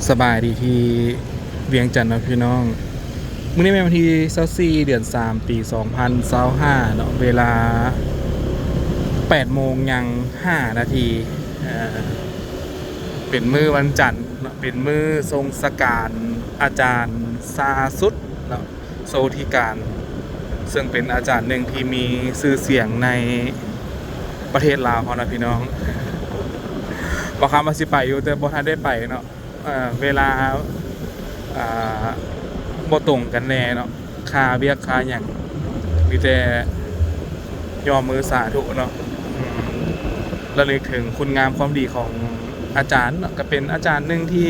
สบายดีที่เวียงจันทร์นะพี่น้องมื้อนี้เป็นวันที่24เดือน3ปี2025เนาะเวลา8โมงยัง5นาทีเป็นมื้อวันจันทร์เนาะเป็นมื้อทรงสการอาจารย์ซาสุดเนาะโซธิการซึ่งเป็นอาจารย์หนึ่งที่มีชื่อเสียงในประเทศลาวเฮานะพี่น้องบ่คำว่าสิไปอยู่แต่บ่ทันได้ไปเนาะเวลาบ่ตรงกันแน่เนาะค่าเวียกค่าหยังมีแต่ยอมมือสาธุเนาะระลึกถึงคุณงามความดีของอาจารย์เนาะก็เป็นอาจารย์หนึ่งที่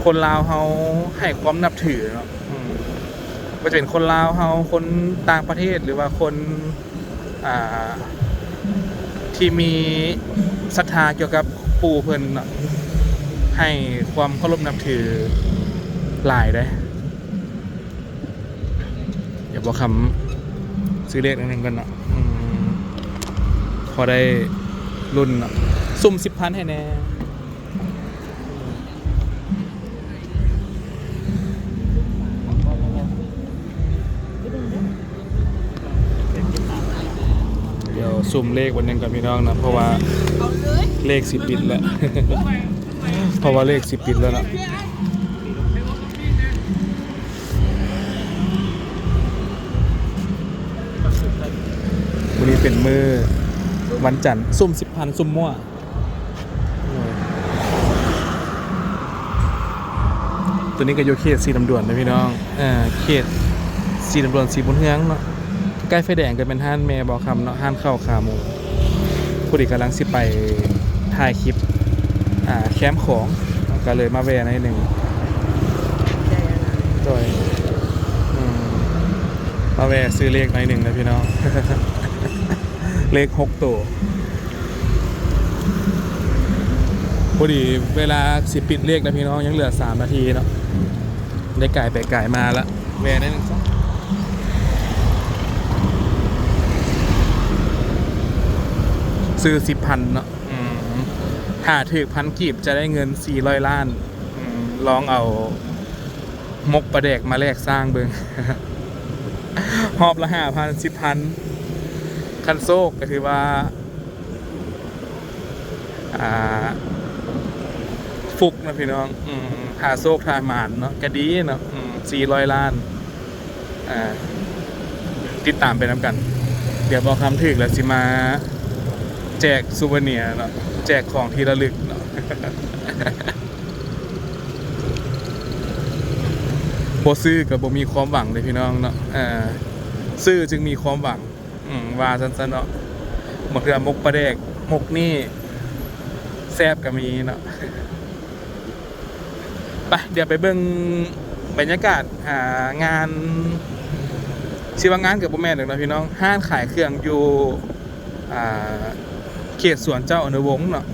คนลาวเฮาให้ความนับถือเนาะว่าจะเป็นคนลาวเฮาคนต่างประเทศหรือว่าคนที่มีศรัทธาเกี่ยวกับปู่เพิ่นเนาะให้ความเคารพนับถือหลายได้อย่าบอกคำซื้อเลขนึงกันเนาะพอได้รุ่นเนาะสุ่ม10,000ให้แน่เดี๋ยวสุ่มเลขวันนึงกับพี่น้องนะเพราะว่าเลข10 ปิดแล้ว เพราะว่าเลข10 ปิดแล้วนะวันนี้เป็นมือวันจันทร์สุ่ม10,000สุ่มมั่วตัวนี้ก็อยู่เขตสีลำดวนนะพี่น้องเขตสีลำดวนสีบุญเฮืองเนาะใกล้ไฟแดงก็เป็นห้านแม่บอกคำเนาะห้านข้าวขาหมูผู้ดีกำลังสิไปถ่ายคลิปแคมป์ของก็เลยมาแวะในหนึ่งโดยมาแวะซื้อเลขในหนึ่งนะพี่น้อง เลข6 ตัวพอดีเวลาสิปิดเลขนะพี่น้องยังเหลือ3 นาทีเนาะได้ไก่ไปไก่มาละแวะในหนึ่งซื้อ10,000เนาะถ้าถือ1,000 กีบจะได้เงิน400 ล้านลองเอามกประเดกมาแลกสร้างเบิง หอบละ5,000 10,000คันโซกก็คือว่าฟุกนะพี่น้องหาโซกทาหมานเนาะก็ดีเนาะ400 ล้านติดตามไปน้ำกันเดี๋ยวบอกคำถึกแล้วสิมาแจกซูเวเนียร์เนาะแจกของที่ระลึกเนาะ บ่ซื้อกับบ่มีความหวังเลยพี่น้องเนาะซื้อจึงมีความหวังว่าซั่นๆเนาะหมดเรือมกปลาแดกมกนี่แซ่บก็มีเนาะ ไปเดี๋ยวไปเบิ่งบรรยากาศงานชื่อว่างานเกือบบ่แม่นดอกนะพี่น้องห้างขายเครื่องอยู่เขตสวนเจ้าอนุวงศ์เนาะ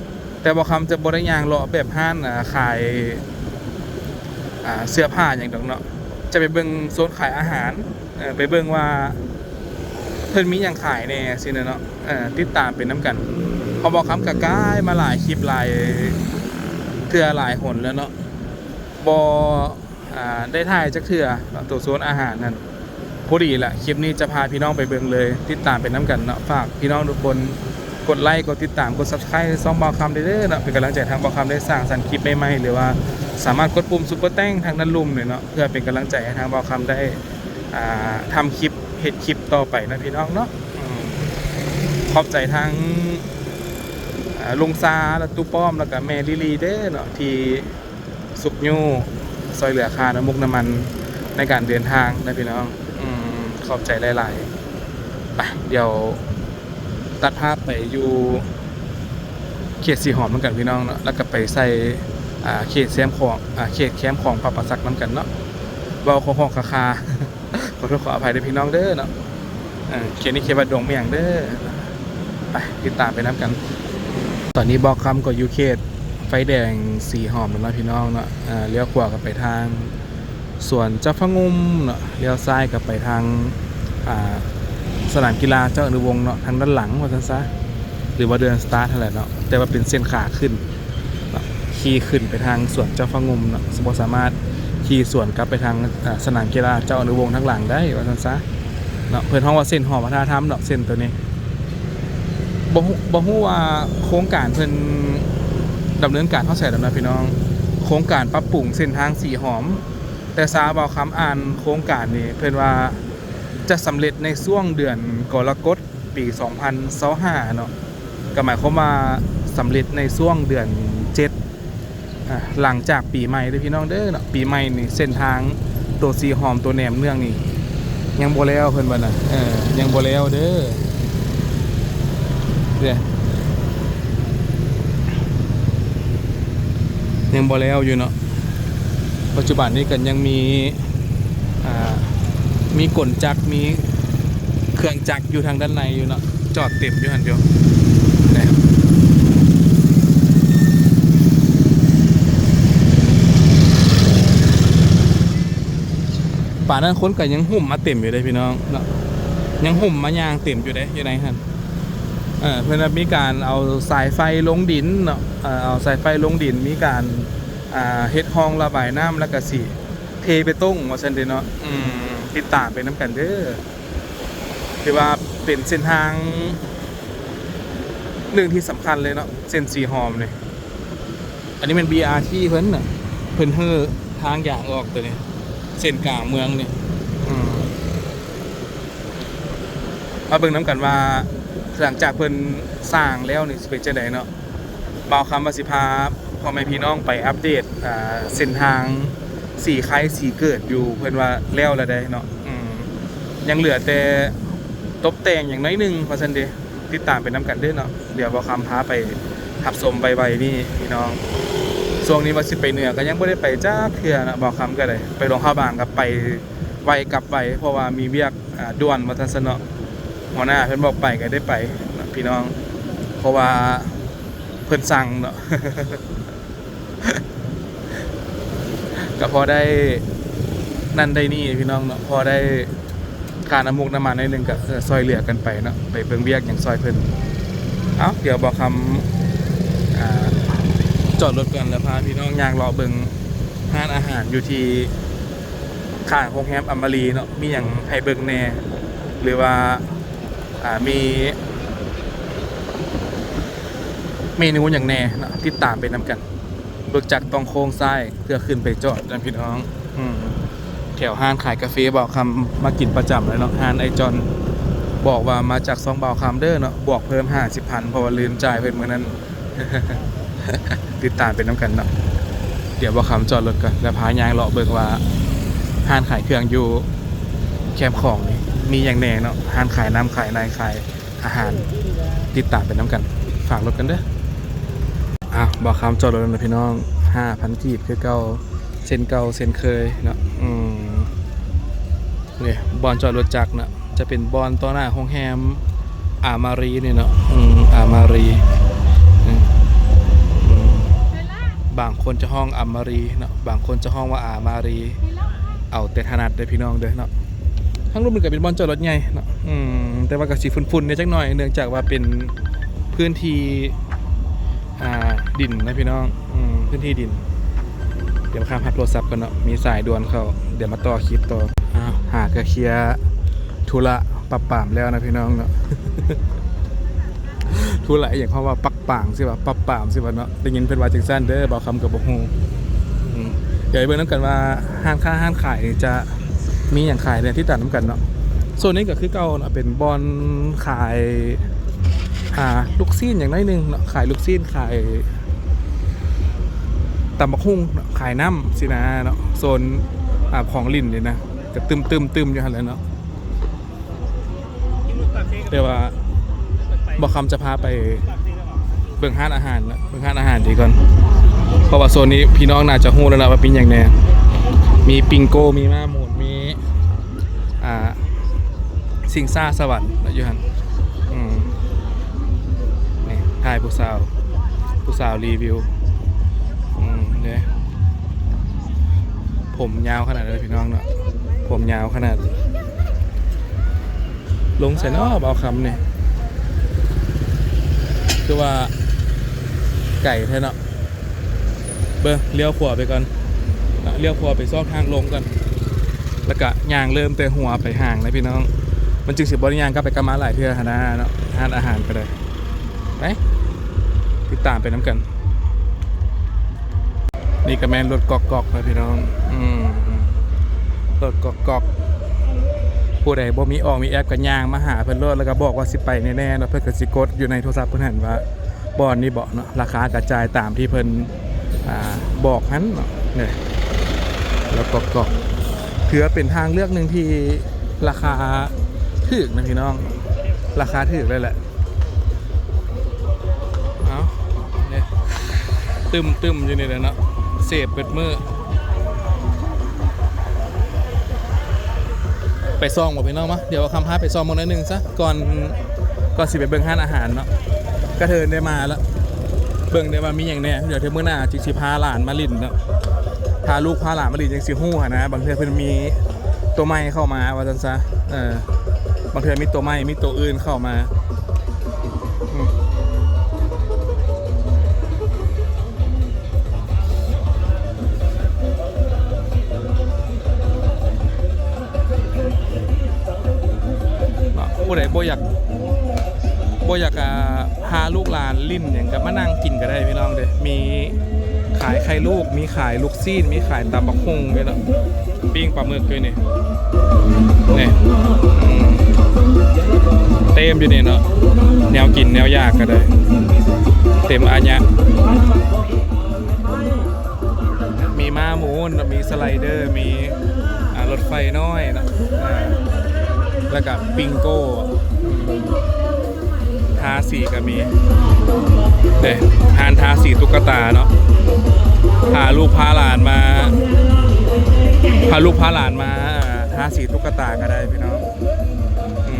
แต่บ่คำจะบ่ได้ย่างเลาะแบบห้างขายเสื้อผ้าอย่างดอกเนาะจะไปเบิ่งโซนขายอาหารไปเบิ่งว่าเพิ่นมีหยังขายแน่สิเนาะติดตามเป็นน้ำกันพอบอกคำกะก้ายมาหลายคลิปหลายเทื่อหลายหนแล้วเนาะบ่ได้ถ่ายจักเทื่อตัวโซนอาหารนั่นพอดีแหละคลิปนี้จะพาพี่น้องไปเบิ่งเลยติดตามเป็นน้ำกันเนาะฝากพี่น้องทุกคนกดไลค์กดติดตามกด Subscribe ซ่องบอกคำได้เด้อเนาะเป็นกำลังใจทางบอกคำได้สร้างสรรค์คลิปใหม่ๆหรือว่าสามารถกดปุ่มซุปเปอร์แต้งทางด้านลุ่มเลยเนาะเพื่อเป็นกำลังใจให้ทางบอกคำได้ทำคลิปเฮ็ดคลิปต่อไปนะพี่น้องเนาะขอบใจทั้งลุงซาและตู้ป้อมแล้วก็แม่ลิลีเด้อเนาะที่สุกยูซอยเหลือค่าน้ำมุกน้ำมันในการเดินทางนะพี่น้องขอบใจหลายๆไปเดี๋ยวตัดภาพไปอยู่เขตสีหอมเหมือนกันพี่น้องเนาะแล้วก็ไปใส่เขตแซมของเขตแคมป์ของปะปะซักน้ำกันเนาะเบาของคา ขอโทษขออภัยด้วยพี่น้องเด้อเนาะเขตนี้เขตบัดดงเมียงเด้อไปติดตามไปน้ำกันตอนนี้บอกคำก็อยู่เขตไฟแดงสีหอมแล้วพี่น้องเนาะเลี้ยวขวากับไปทางสวนเจ้าพะงุมเนาะเลี้ยวซ้ายกับไปทางสนามกีฬาเจ้าอนุวงศ์เนาะทางด้านหลังว่าซั่นซะหรือว่าเดินสตาร์ทอะไรเนาะแต่ว่าเป็นเส้นขาขึ้นเข ขี่ขึ้นไปทางสวนเจ้าฟ้างุ่มเนาะบ่สามารถขี่สวนกลับไปทางสนามกีฬาเจ้าอนุวงศ์ทั้งหลังได้ว่าซั่นซะเนาะเพิ่นฮ้องว่าเส้นหอวัฒนธรรมเนาะเส้นตัวนี้บ่ฮู้ว่าโครงการเพิ่นดำเนินการเท่าใส่ดำนะพี่น้องโครงการปรับปรุงเส้นทางสีหอมแต่ซาเบาคำอ่านโครงการนี้เพิ่นว่าจะสำเร็จในช่วงเดือนกรกฎาคมปี2025เนาะก็หมายความว่าสำเร็จในช่วงเดือน7หลังจากปีใหม่เด้อพี่น้องเด้อเนาะปีใหม่นี่เส้นทางตัวสีหอมตัวแหนมเนืองนี่ยังบ่แล้วเพิ่นว่าน่ะยังบ่แล้วเด้อเด้ยังบ่แล้วอยู่เนาะปัจจุบันนี้กันยังมีกลจักรมีเครื่องจักรอยู่ทางด้านในอยู่เนาะจอดเต็มอยู่หั่นเดียวนี่ป่านั้นคนก็ยังหุ่มมาเต็มอยู่เลยพี่น้องเนาะยังหุ่มมายางเต็มอยู่เลยอยู่ไหนหั่นเพื่อนมีการเอาสายไฟลงดินเนาะเอาสายไฟลงดินมีการเฮ็ดห้องระบายน้ำแล้วก็สิเทไปต้งว่าซั่นเด้เนาะติดตามไปน้ำกันเด้อถือว่าเป็นเส้นทางหนึ่งที่สำคัญเลยเนาะเส้นสีหอมเลยอันนี้เป็น BRT เพิ่นน่ะเพิ่นเฮ้อทางอย่างออกตัวนี้เส้นกลางเมืองนี่มาเบิ่งน้ำกันว่าหลังจากเพิ่นสร้างแล้วนี่สิเป็นจังได๋เนาะบ่าวคำว่าสิพาพ่อแม่พี่น้องไปอัปเดตเส้นทางสีไข่สีเกิดอยู่เพิ่นว่าแล้วละได้เนาะยังเหลือแต่ตบแต่งอย่างน้อยนึงว่าซั่นเด้ติดตามไปน้ำกันเด้อเนาะเดี๋ยวบ่าวคำพาไปทับชมใบๆนี่พี่น้องช่วงนี้ว่าสิไปเหนือก็ยังบ่ได้ไปจักเทื่อนะบ่าวคำก็ได้ไปลงข้าวบางกับไปไวกลับไวเพราะว่ามีเวียกด่วนว่าซั่นซะเนาะหัวหน้าเพิ่นบอกไปก็ได้ไปพี่น้องเพราะว่าเพิ่นสั่งเนาะ ก็พอได้นั่นได้นี่พี่น้องเนาะพอได้ค่าน้ำมูกน้ำมันนิดนึงก็ซอยเหลือกันไปเนาะไปเบิ่งเวียกอย่างซอยเพิ่นเดี๋ยวบอกคำจอดรถกันแล้วพาพี่น้องย่างรอเบิ่งร้านอาหารอยู่ที่ข้างโรงแรมอมรีเนาะมีอย่างให้เบิ่งแน่หรือว่ามีเมนูอย่างแน่เนาะติดตามไปนำกันเบิกจากตองโค้งซ้ายเพื่อขึ้นไปจอดกันพี่น้องแถวห้างขายกาแฟบอกคำมากินประจำเลยเนาะห้างไอจอนบอกว่ามาจากซองบ่าวคำเด้อเนาะบวกเพิ่ม50,000เพราะว่าลืมจ่ายเพิ่นเมื่อนั้น ติดตามไปนำกันเนาะเดี๋ยวบ่าวคำจอดรถกันแล้วพายางเลาะเบิกว่าห้างขายเครื่องอยู่แคมป์ของนี่มีอย่างแน่เนาะห้างขายน้ำขายนายขายอาหารติดตามไปนำกันฝากรถกันเด้อบอกคำจอดรถนะพี่น้อง 5,000 กีบคือเก่าเส้นเคยเนาะเนี่ยบอนจอดรถจักรเนาะจะเป็นบอนต่อหน้าโรงแรมอามารีนี่เนาะอามารีบางคนจะห้องอามารีเนาะบางคนจะห้องว่าอามารีเอาแต่ถนัดเด้อพี่น้องเด้อเนาะทั้งรูปมันก็เป็นบอนจอดรถใหญ่เนาะแต่ว่าก็สิฝุ่นๆเนี่ยจักหน่อยเนื่องจากว่าเป็นพื้นที่ดินนะพี่น้องพื้นที่ดินเดี๋ยวข้ามพับโทรศัพท์กันเนาะมีสายด่วนเขาเดี๋ยวมาต่อคลิปต่อหากระเคลียร์ธุระปับป่ามแล้วนะพี่น้องเนาะ ธุระอย่างเขาว่าปักป่างสิว่าปับป่ามสิว่าเนาะได้ยินเพิ่นว่าจังซั่นเด้อบ่คำกับบ่ฮู้เดี๋ยวเบิ่งนำกันว่าห้างขายจะมีหยังขายเนี่ยที่ตัดน้ำกันเนาะโซนนี้ก็คือเก่าเนาะเป็นบอนขายลูกซีนอย่างน้อยนึงเนาะขายลูกซีนขายตำบักหุ่งขายน้ำสินะเนาะโซนของลิ่นเลยนะก็ตึมอยู่หั่นแหละเนาะเดี๋ยวว่าบอกคำจะพาไปเบิ่งห้านอาหารนะเบิ่งห้านอาหารดีก่อนเพราะว่าโซนนี้พี่น้องน่าจะฮู้แล้วนะว่าเป็นอย่างแน่มีปิงโกมีม้าหมุนมีสิงซ่าสวรรค์อยู่หั่นนี่ถ่ายผู้สาวรีวิวเนี่ยผมยาวขนาดเลยพี่น้องเนาะผมยาวขนาดลงใส่นอกเอาคำเนี่ยคือว่าไก่แท้เนาะ เบิ่งเลี้ยวขวาไปก่อนเลี้ยวขวาไปซอกทางลงก่อนแล้วก็ย่างเริ่มแต่หัวไปห่างนะพี่น้องมันจึงสิบ่ได้ย่างก็ไปกลับมาหลายเทื่อหนนะเนาะทานอาหารก็ได้ไปติดตามไปน้ำกันนี่ก็แม่นรถกอกๆนะพี่น้องรถกอกผู้ใดบ่มีออกมีแอปกันย่างมาหาเพิ่นรถแล้วก็บอกว่าสิไปแน่ๆเนาะเพิ่นก็สิกดอยู่ในโทรศัพท์เพิ่นหันว่าบ่อนนี่บ่เนาะราคากระจายตามที่เพิ่นบอกนั้นเนาะเนี่ยแล้วกอกถือว่าเป็นทางเลือกหนึ่งที่ราคาถูกนะพี่น้องราคาถูกเลยแหละเอาเนี่ยตึมอยู่นี่แหละเนาะเสพเปิดมือไปซ่องบ่พี่น้องมะเดี๋ยวคำพาไปซ่องมองนิดนึงซะก่อนสิไปเบิ่งห้านอาหารเนาะกระเทินได้มาแล้วเบิ่งได้ว่ามีอย่างแน่เดี๋ยวเทมื้อหน้าจิสิพาหลานมาลิ้นเนาะพาลูกพาหลานมาลิ้นจังสิฮู้หั่นนะบางเทื่อเพิ่นมีตัวใหม่เข้ามาว่าซั่นซะบางเทื่อมีตัวใหม่มีตัวอื่นเข้ามาผู้ใดบ่อยากพาลูกหลานลิ้นอย่างกับมานั่งกินก็ได้พี่น้องเด้มีขายไข่ลูกมีขายลูกซีนมีขายตำบักหุ่งไปแล้วปิ้งปลาหมึกด้วยนี่เต็มอยู่นี่เนาะแนวกินแนวยากก็ได้เต็มอาญะมีม้าหมูมีสไลเดอร์มีรถไฟน้อยเนาะแล้วก็ปิงโก้ทาสีก็มีหานทาสีตุ๊กตาเนาะพาลูกพาหลานมาทาสีตุ๊กตาก็ได้พี่น้อง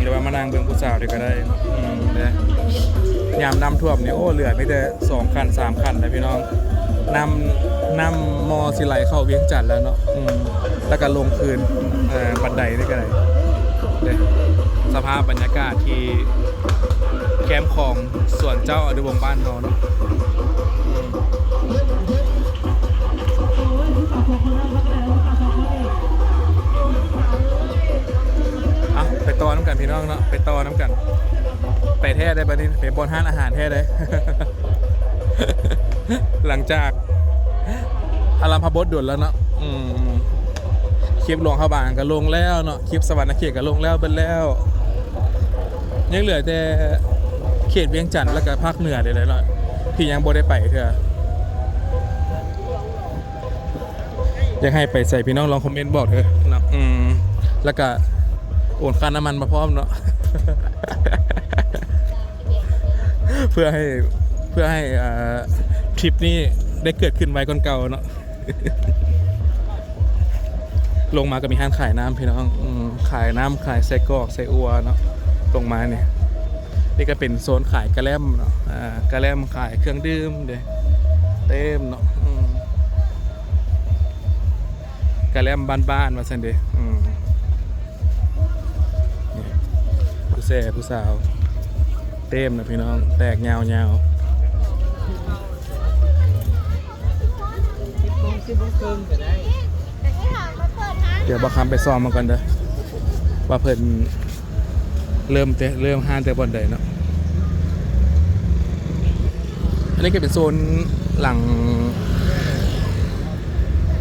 หรือว่ามานั่งเบิ่งผู้สาวก็ได้ยามน้ำท่วมนี่โอ้เหลือไม่แต่2 คัน 3 คันนะพี่น้องนำมอสิไหลเข้าเวียงจันทน์แล้วเนาะแล้วก็ลงคืนบันไดนี่ก็ได้สภาพบรรยากาศที่แคมป์ของสวนเจ้าอนุวงศ์บ้านเราเนาะไปต่อน้ำกันพี่น้องเนาะไปต่อน้ำกันไปแท้ได้บัดนี้ไปบนห้านอาหารแท้ได้ หลังจากอารัมพบทด่วนแล้วเนาะคลิปหลวงเข้าบางก็ลงแล้วเนาะคลิปสวรรค์เขตก็ลงแล้วเป็นแล้วยังเหลือแต่เขตเวียงจันทน์แล้วก็ภาคเหนือเดี๋ยวเนาะที่ยังบ่ได้ไปเถอะอยากให้ไปใส่พี่น้องลองคอมเมนต์บอกเถอะเนาะแล้วก็โอนค่าน้ำมันมาพร้อมเนาะ เพื่อให้ทริปนี้ได้เกิดขึ้นไว้ก่อนเก่าเนาะ ลงมาก็มีห้างขายน้ำพี่น้องขายน้ำขายไส้กรอกไส้อัวเนาะลงมาเนี่ยนี่ก็เป็นโซนขายกระแลมเนาะกระแลมขายเครื่องดื่มเด้เต็มเนาะกระแลมบ้านๆมาสันเด้ผู้แซ่ผู้สาวเต็มนะพี่น้องแตกยาวเดี๋ยวบักคำไปซ้อมมาก่อนเด้อว่าเพิ่นเริ่มห้านแต่บนใดเนาะอันนี้ก็เป็นโซนหลัง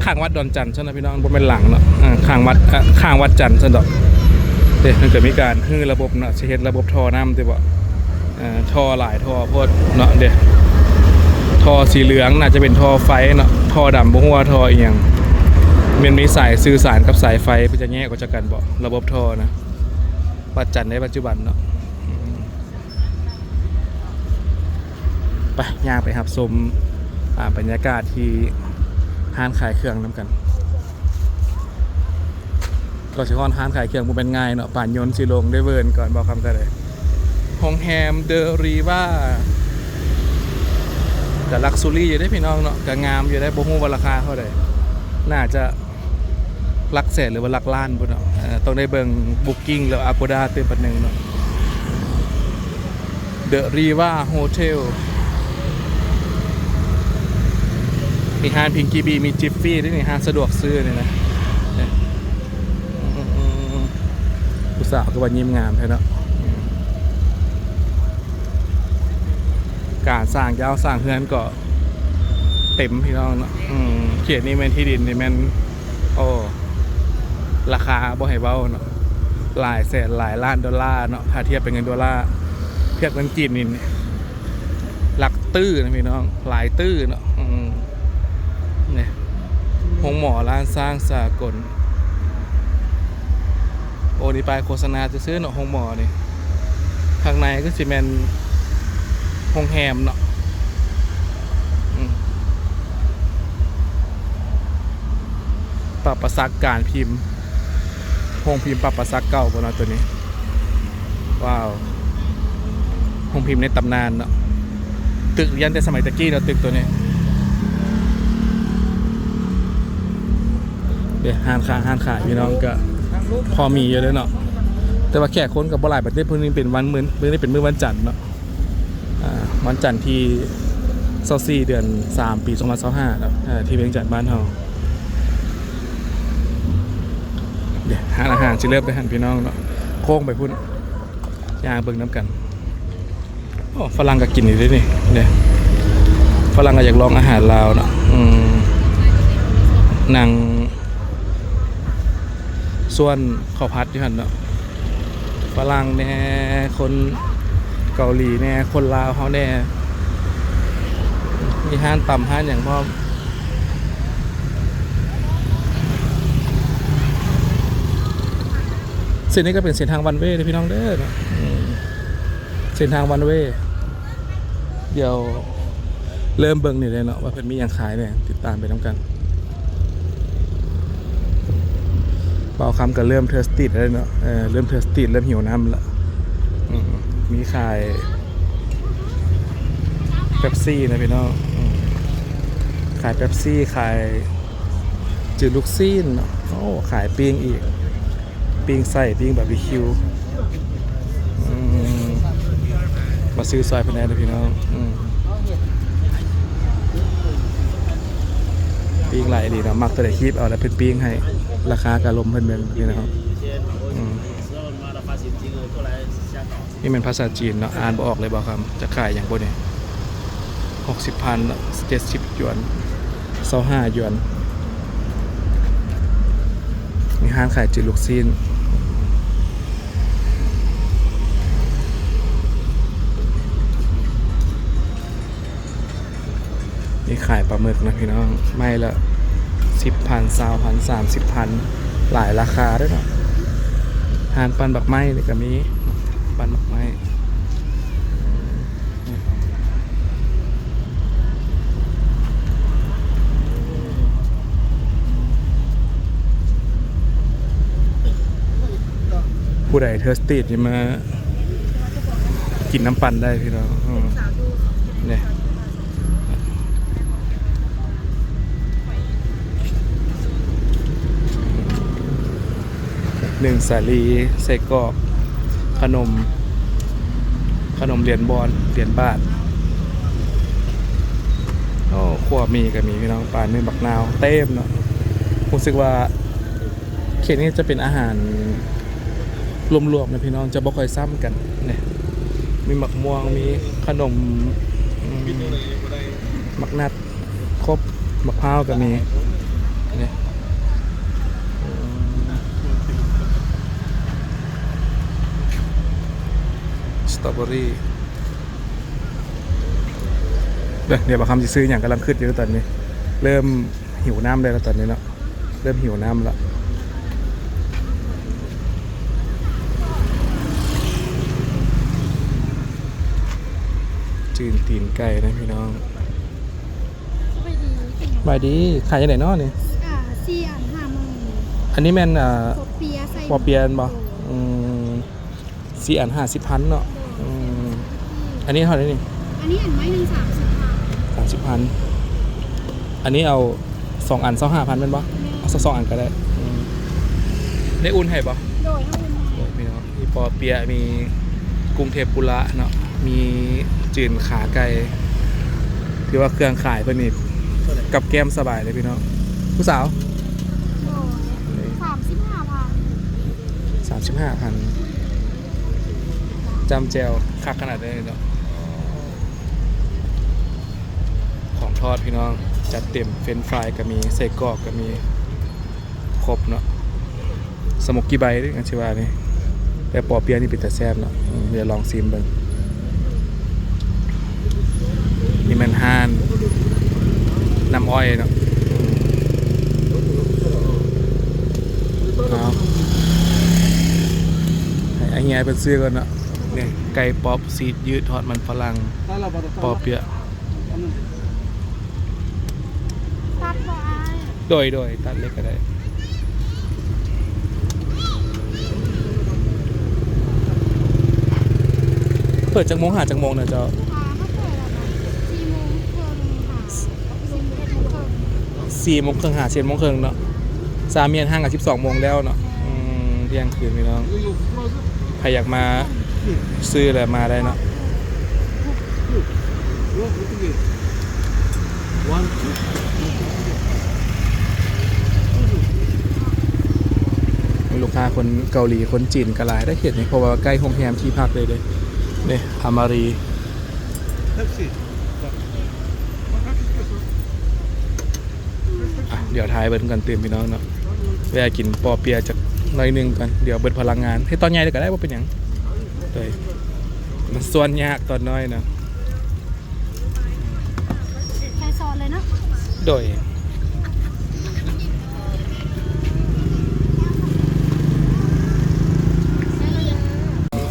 ข้างวัดดอนจันทร์ใช่ไหมพี่น้องบนเป็นหลังเนาะข้างวัดจันทร์ใช่ดอกเดี๋ยวมันเกิดมีการฮื้อระบบเนาะเฮ็ดระบบท่อน้ำติบ่ท่อหลายท่อโพดเนาะเดี๋ยวท่อสีเหลืองน่าจะเป็นท่อไฟเนาะท่อดำบ่ฮู้ว่าท่ออีหยังมันมีสายสื่อสารกับสายไฟเพื่อจะแยกออกจากกันบ่ระบบท่อนะวัดจันทร์ในปัจจุบันเนาะไปย่างไปหับชมบรรยากาศที่ห้างขายเครื่องน้ำกันก็สิฮอนห้างขายเครื่องมันเป็นง่ายเนาะป่านยนต์สิลงได้เวิร์นก่อนบอกคำกันเลยโรงแรมเดอะรีว่ากับลักซูรี่อยู่ได้พี่น้องเนาะกับงามอยู่ได้บ่ฮู้ว่าราคาเท่าใดน่าจะหลักแสนหรือว่าหลักล้านพุ่นเนาะต้องได้เบิ่งบุ๊กกิ้งแล้ว Agoda เต็มปันหนึ่งเนาะ The Riva Hotel มีห้างพิงกี้บีมีจิฟฟี่ด้วยนี่ห้างสะดวกซื้อเนี่ยนะเนี่ยอุตส่าห์ก็ว่ายิ้มงามแท้เนาะการสร้างยาวสร้างเฮือนก็เต็มพี่น้องเนาะเขตนี้แม่นที่ดินนี่แม่นโอ้ราคาบ่ให้เบ้าเนาะหลายแสนหลายล้านดอลลาร์เนาะถ้าเทียบเป็นเงินดอลลาร์เทียบเงินจีนนี่หลักตื้อนะพี่น้องหลายตื้อเนาะเนี่ยหงหมอร้านสร้างสากลโอ้นี่ไปโฆษณาจะซื้อเนาะหงหมอนี่ข้างในก็สิแมนหงแฮมเนาะปรับประสักการพิมพ์หงพิมพ์ปรับประสักเก่าบนตัวนี้ว้าวหงพิมพ์ในตำนานเนาะตึกยันแต่สมัยตะกี้เนาะตึกตัวนี้เดี๋ยวห้านขายพี่น้องก็พอมีเยอะเลยเนาะแต่ว่าแขกคนกับบ่หลายประเทศพวกนี้เป็นวันมื้อนี้เป็นมื้อวันจันทร์เนาะวันจันทร์ที่24เดือน3ปี2025ครับที่เวียงจันทน์บ้านเฮาเดี๋ยวหาอาหารสิเริ่มไปหันพี่น้องเนาะโค้งไปพุ่นย่างเบิ่งน้ำกันโอ้ฝรั่งก็กินอยู่ด้วยนี่เนี่ยฝรั่งก็อยากลองอาหารลาวเนาะนางส่วนข้าวผัดที่หันเนาะฝรั่งแน่คนเกาหลีแน่คนลาวเขาแน่มีห้านต่ำห้านอย่างพ่อเส้นนี้ก็เป็นเส้นทางวันเวย์นะพี่น้องเด้อเนาะเส้นทางวันเวย์เดี๋ยวเริ่มเบิ่งนี่เลยเนาะว่าเพิ่นมีอย่างขายเนี่ยติดตามไปน้ำกันเบาคำก็เริ่มเทอร์สติดแล้วเนาะเริ่มเทอร์สติดเริ่มหิวน้ำละมีขายเป๊ปซี่นะพี่น้องขายเป๊ปซี่ขายจืดลูกซีนเนาะโอ้ขายปิ้งอีกปิ้งใส่ปิ้งบาร์บีคิวมาซื้อซอยพนันนะพี่น้องปิ้งไหลดีนะมักตัวไหนคลิปเอาแล้วเป็นปิ้งให้ราคาการลมเพิ่นเป็นนี่นะครับนี่เป็นภาษาจีนเนาะอ่านบ่ออกเลยบ่ครับจะขายอย่างบ่เนี่ย60,000 70หยวน25หยวนมีห้างขายจืดลูกซีนนี่ขายปลาหมึกนะพี่น้องไม่ละ10,000 20,000 30,000หลายราคาด้วยเนาะหานปันบักไม้นี่ก็มีปันบักไม้ผู้ใดเทอร์สตีดนี่มากินน้ำปั่นได้พี่น้องเนี่ย1 สาลีใส่กรอกขนมเหรียญบอลเหรียญบาทโอ้ขวบมีก็มีพี่น้องปลาเนื้อบักนาวเต็มเนาะรู้สึกว่าเขตนี้จะเป็นอาหารรวมๆนะพี่น้องจะบ่ค่อยซ้ำกันเนี่ยมีหมักม่วงมีขนมหมักนัดครบมะพร้าวก็มีเนี่ยสตรอเบอรี่เดี๋ยวบางคำจะซื้ออย่างกำลังขึ้นอยู่ตอนนี้เริ่มหิวน้ำเลยแล้วตอนนี้เนาะเริ่มหิวน้ำแล้วจืนตีนไก่นะพี่น้องบายดีขายยังไงเนาะนี่อันนี้แม่นปอเปียนบ่4 อัน 50,000เนาะอันนี้เท่าไหร่นี่อันนี้อันไม้หนึ่ง30,000อันนี้เอา2 อัน25,000เป็นบ่เอาสัก2 อันก็ได้ได้อุ่นให้บ่โดยเท่านั้นพี่น้องมีปอเปียมีกุ้งเทปุระเนาะมีจืนขาไก่ที่ว่าเครื่องขายเพิ่นนี่ กับแก้มสบายเลยพี่น้องผู้สาว โอ้ย35,000 35,000จำแจวคักขนาดนี้เลยเนาะของทอดพี่น้องจัดเต็มเฟรนช์ฟรายก็มีไส้กรอกก็มีครบเนาะสโมกกี้ไบต์ด้วยกันชิวานี่แต่ปอเปียะนี่เป็นแต่แซ่บเนาะเดี๋ยวลองซิมเบิ่งนี่มันห่านน้ำอ้อยเนาะเอาให้ไอ้เงี้ยเป็นซื้อก่อนเนาะเนี่ยไก่ป๊อปซีดยืดทอดมันฝรั่งปอเปียะ ตัดบ่อาย โดยตัดเล็กก็ได้เปิดจากโมงหาจากโมงนะเจ้า เขาเปิดแล้วนะ4 โมงครึ่งค่ะ 4 โมงครึ่งหา7 โมงครึ่งเนาะ3 เมียนห้างกับ12 โมงแล้วเนาะเที่ยงคืนพี่น้องใครอยากมาซื้ออะไรมาได้เนาะมีลูกค้าคนเกาหลีคนจีนกระลายได้เห็นไหมเพราะว่าใกล้โรงแรมที่พักเลยเนี่ยอามารีเดี๋ยวท้ายเบิร์ดกันเติมพี่น้องเนาะแวะกินปอเปียะจากหน่อยหนึงกันเดี๋ยวเบิร์ดพลังงานให้ตอนใหญ่เลยก็ได้ว่าเป็นอย่างเลยมันส่วนยากตอนน้อยนะ ใช้ซอสเลยเนาะ โดย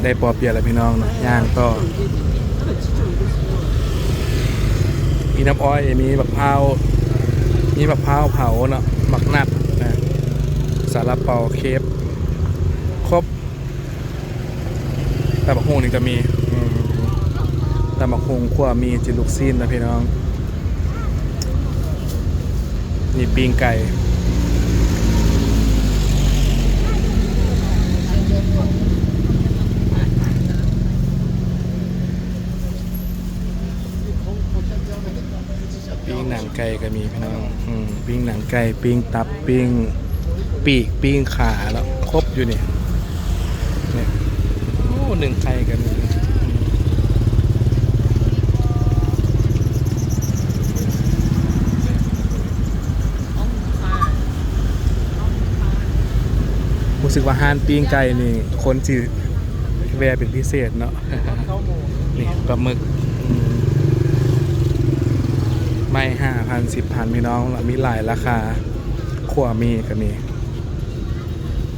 ได้ปอเปียะแล้วพี่น้องเนาะย่างก็มีน้ำอ้อยมีบักพร้าวมีบักพร้าวเผาเนาะบักนัดนะสาลาเปาเคฟครบแต่บักฮงนี่ก็มีแต่บักฮงขั้วมีจิลูกซีนนะพี่น้องนี่ปิ้งไก่ปิ้งหนังไก่ก็มีพี่น้องปิ้งหนังไก่ปิ้งตับปิ้งปีกปิ้งขาแล้วครบอยู่นี่เนี่ยโอ้หนึ่งไข่กันรู้สึกว่าห้านปิ้งไก่นี่คนจีแวะเป็นพิเศษเนาะ นี่ปลาหมึกไม่5,000 10,000พี่น้องมีหลายราคาขั่วมีก็มี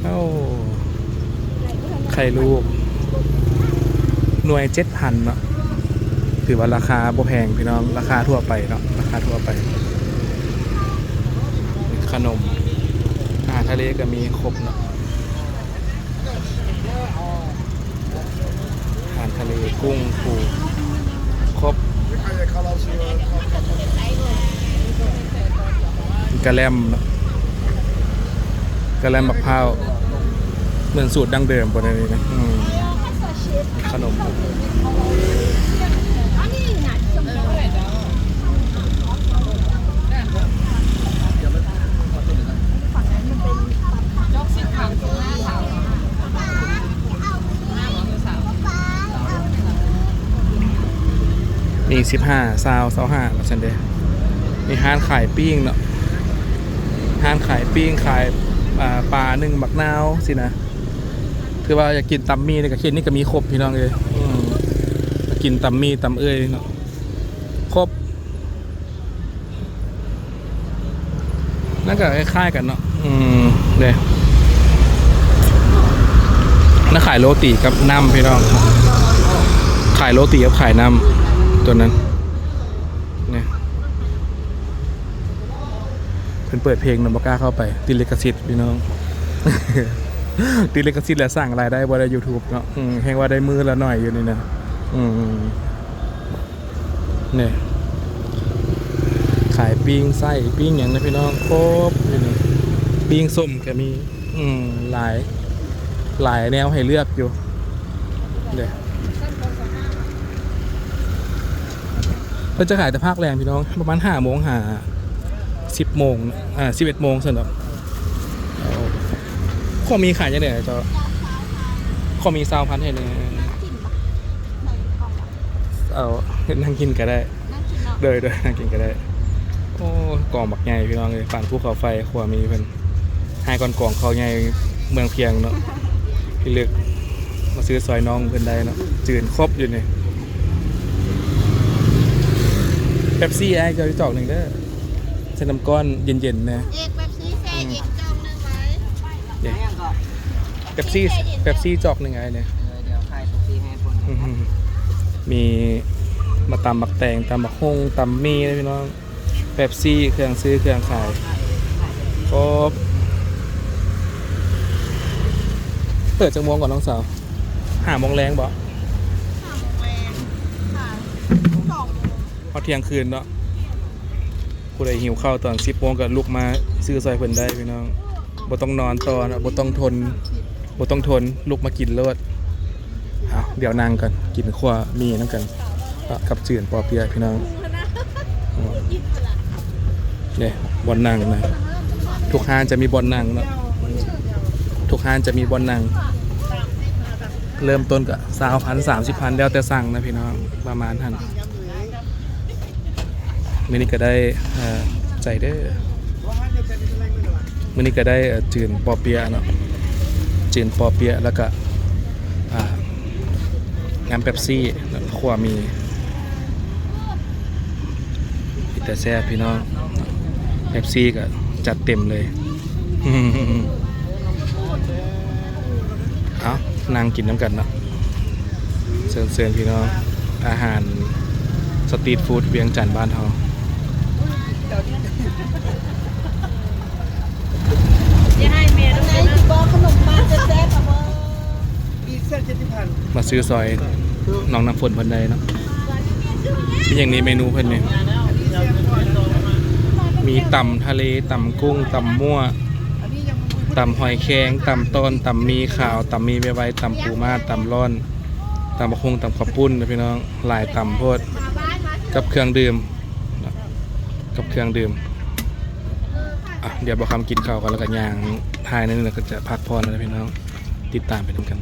เอ้าไข่ลูกหน่วย 7,000 เนาะถือว่าราคาบ่แพงพี่น้องราคาทั่วไปเนาะราคาทั่วไปขนมอาหารทะเลก็มีครบเนาะอาหารทะเลกุ้งปูครบกระแลมเนาะกระแลมมะพร้าวเหมือนสูตรดั้งเดิมบนนี้นะขนมมี15 25แบบฉันเด้มีห้านขายปิ้งเนาะห้านขายปิ้งขายปลาหนึ่งบักนาวสินะคือว่าอยากกินตำมีในกระเทียมนี่ก็มีครบพี่น้องเลยกินตำมีตำเอ้ยเนาะครบนั่นก็คล้ายๆกันเนาะเนี่ยน่าขายโรตีกับน้ำพี่น้องขายโรตีกับขายน้ำตัวนั้นเนี่ยเพิ่นเปิดเพลงนำบกล้าเข้าไปติดลิขสิทธิ์พี่น้อง ติดลิขสิทธิ์แล้วสร้างรายได้บ่ได้ YouTube เนาะแห่งว่าได้มือละหน่อยอยู่นี่นะเนี่ยขายปิ้งไส้ปิ้งอย่างนะพี่น้องครบนี่ปิ้งส้มก็มีหลายแนวให้เลือกอยู่เนี่ยเพิ่นจะขายแต่ภาคแรงพี่น้องประมาณ5 โมงหา 10 โมง11 โมงสำหรับข้อมีขายยังไงเจ้าข้อมี20,000ให้เลยเอานั่งกินก็ได้เดยนั่งกินก็ได้โอ้กองบักใหญ่พี่น้องเลยปั่นภูเขาไฟขวามีเพิ่นให้ก่อนกองเขาใหญ่เมืองเพียงเนาะพี่ลึกมาซื้อซอยน้องเพิ่นได้เนาะจืนครบอยู่นี่เป๊ปซี่ไอ้เจ้าจอกหนึ่งเด้อใส่น้ำก้อนเย็นๆนะ เอกแบบซีแซ่เอกจองหนึ่งไหม เดี๋ยวเป๊ปซี่จอกหนึ่งไงเนี่ย เดี๋ยวใครทุกทีให้คน มีมาตำบักแตงตำบักฮงตำมีนะพี่น้องเป๊ปซี่เครื่องซื้อเครื่องขายครบเปิดจังมวงก่อนน้องสาว5 โมงแรงบ่ 5 โมงแรงค่ะ2 โมง พอเที่ยงคืนเนาะผู้ใดหิวข้าวตอน10 โมงก็ลุกมาซื้อซอยเพิ่นได้พี่น้องบ่ต้องนอนต่อนะบ่ต้องทนลุกมากินเลิศเอาเดี๋ยวนั่งกันกินขั้วมีนั่งกันกับจื่นปอเปียะพี่น้องเนี่ยบอลนั่งนะทุกห้านจะมีบอลนั่งเนาะทุกห้านจะมีบอลนั่งเริ่มต้นก็20,000 30,000แล้วแต่สั่งนะพี่น้องประมาณนั้นมื้อนี้ก็ได้ใจเด้อมื้อนี้ก็ได้จื่นปอเปียะเนาะจื่นปอเปียะแล้วก็น้ำเป๊ปซี่ขวามีแต่แซ่บพี่น้องเป๊ปซี่ก็จัดเต็มเลย เอานั่งกินน้ำกันเนาะเซินพี่น้องอาหารสตรีทฟู้ดเวียงจันทน์บ้านเรา จะให้เมียต้องไหนบอกขนมมาจะแซ่บอ่ะบ่ อีกเส้น70,000 มาซื้อซอยน้องน้ำฝนเพิ่นได้เนาะมีอย่างนี้เมนูเพิ่นเนี่ยมีตำทะเลตำกุ้งตำมั่วตำหอยแครงตำต้นตำมีขาวตำมีใบไว้ตำปูมาตำร้อนตำบะคงตำข้าวปุ้นนะพี่น้องหลายตำโพดกับเครื่องดื่มกับเครื่องดื่มเดี๋ยวบอกคำกินข้าวกันแล้วก็ย่างทายนั่นแล้วก็จะพักผ่อนนะพี่น้องติดตามไปด้วยกัน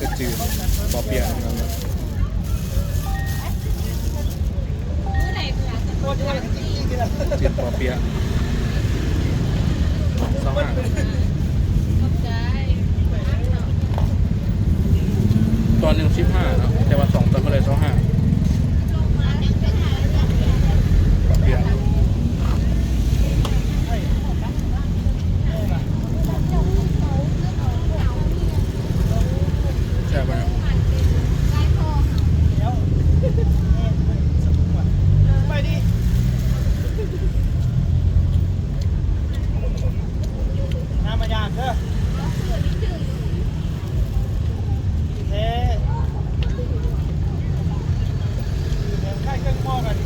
ก็จืดปอเปียะนะครับจืดปอเปียะตอนหนึ่ง15เนาะแต่ว่า2 ตอนเมื่อไร25ปอเปียะใช่ป่ะไปดิน้ำมายากเด้อเฮ้ใกล้เครื่องหม้อกัน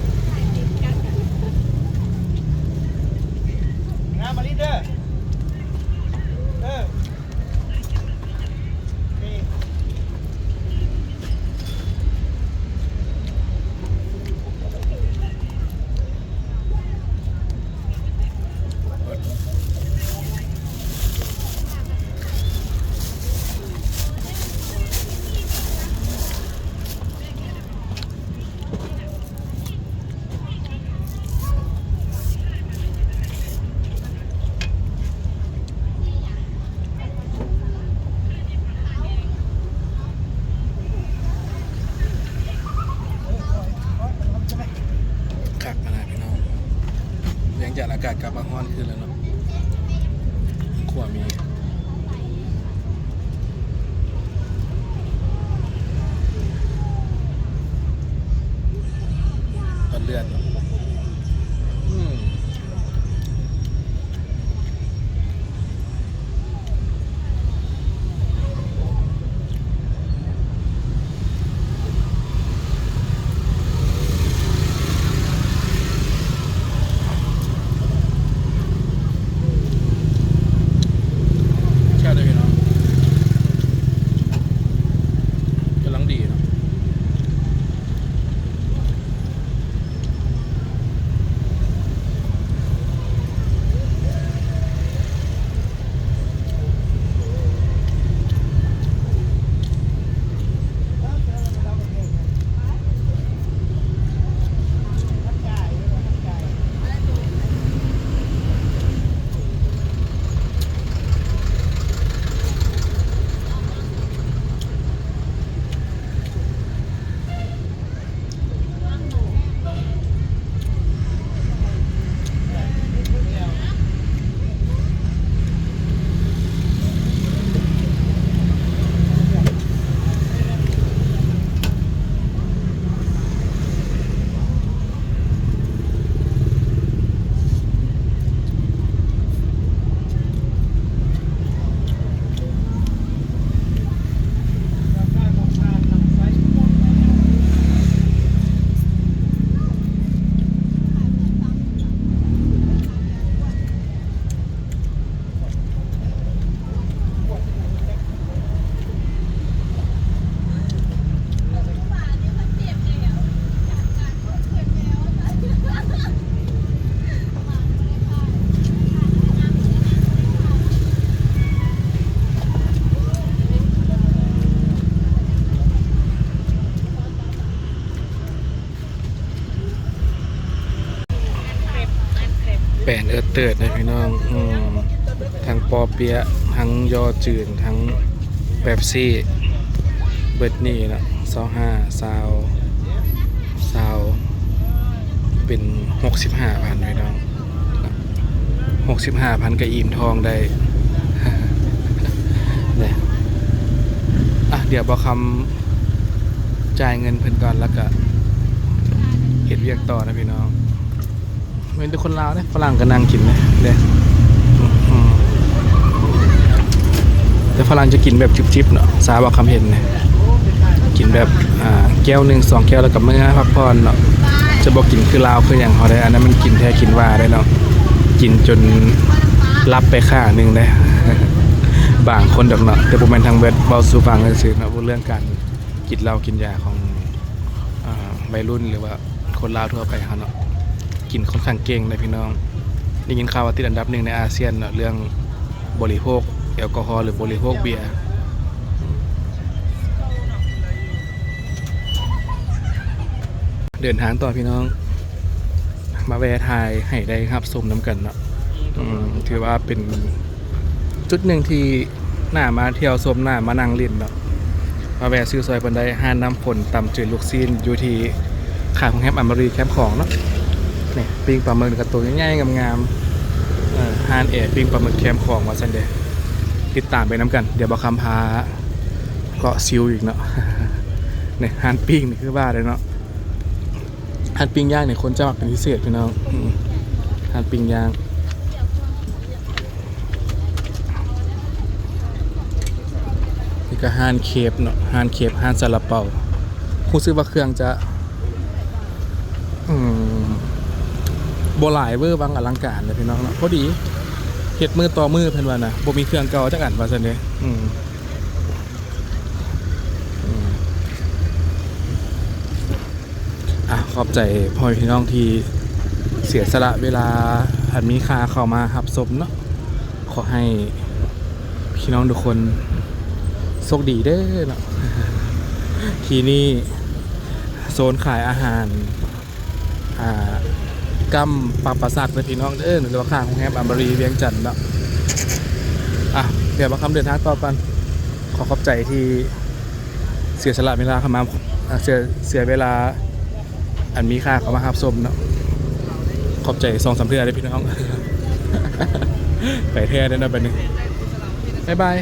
น้ำมาลิเด้อนี่ นเอิดเติดนะพี่น้องทั้งปอเปี๊ยะทั้งยอจืดทั้งเป๊ปซี่เบิดนี่นะ25เป็น65,000พี่น้อง65,000ก็อิ่มทองได้ เนี่ยเดี๋ยวบอกคำจ่ายเงินเพิ่นก่อนแล้วก็เฮ็ดเวียกต่อนะพี่น้องเป็นทุกคนลาวเนี่ยฝรั่งก็นั่งกินนะเด้แต่ฝรั่งจะกินแบบจิบๆเนาะสาบอกคำเห็นเนี่ยกินแบบแก้ว1 2แก้วแล้วกับเมื่อพักผ่อนเนาะจะบอกกินคือลาวคืออย่างเขาได้อันนั้นมันกินแท้กินว่าได้เนาะกินจนรับไปค่าหนึ่งได้ บางคนดอกเนาะแต่ผมเป็นทางเบิดเบาสู่ฟังซื่อๆเนาะเรื่องการกินเหล้ากินยาของวัยรุ่นหรือว่าคนลาวทั่วไปเขาเนาะกินค่อนข้างเก่งนะพี่น้องได้ยินข่าวว่าติดอันดับ1ในอาเซียนเนาะเรื่องบริโภคแอลกอฮอล์หรือบริโภคเบียร์เดินทางต่อพี่น้องมาแวะทายให้ได้ครับชมน้ำกันเนาะถือว่าเป็นจุดหนึ่งที่น่ามาเที่ยวชมน่ามานั่งเล่นเนาะมาแวะซื้อซอยเพิ่นได้ห้านน้ำฝนตำจืดลูกซีนอยู่ที่ข้างของแคมป์อมรีแคมป์ของเนาะนี่ปิ้งปลาหมึกกับตัวง่ายๆงามๆห้านแอร์ปิ้งปลาหมึกแคมป์ของว่าซั่นเด้ติดตามไปน้ำกันเดี๋ยวบ่คำพาเกาะซิวอีกเนาะ นี่ห้านปิ้งนี่คือว่าเลยเนาะห้านปิ้งย่างเนี่ยคนจะมักเป็นพิเศษพี่น้องห้านปิ้งย่างนี่ก็ห้านเคฟเนาะห้านเคฟห้านซาลาเปาผู้ซื้อว่าเครื่องจะโบหลายเวอร์บางอลังการเลยพี่น้องเนาะพอดีเฮ็ดมือต่อมือเพิ่นว่านะบ่มีเครื่องเก่าจักอันว่าซั่นเด้ขอบใจพ่อพี่น้องที่เสียสละเวลาอันมีค่าเข้ามารับชมเนาะขอให้พี่น้องทุกคนโชคดีเด้อเนาะ ที่นี่โซนขายอาหารกำปาปาสักเลยพี่น้องเด้อหรือว่าข้างของแฮมอัมบรีเวียงจันทน์เนาะเดี๋ยวมาคำเดินทางต่อกันขอขอบใจที่เสียสละเวลาเข้ามาเสียเวลาอันมีค่าเข้ามารับชมเนาะขอบใจ2-3เทื่อเลยพี่น้อง ไปแท้ได้นะบัดนี้บ๊ายบาย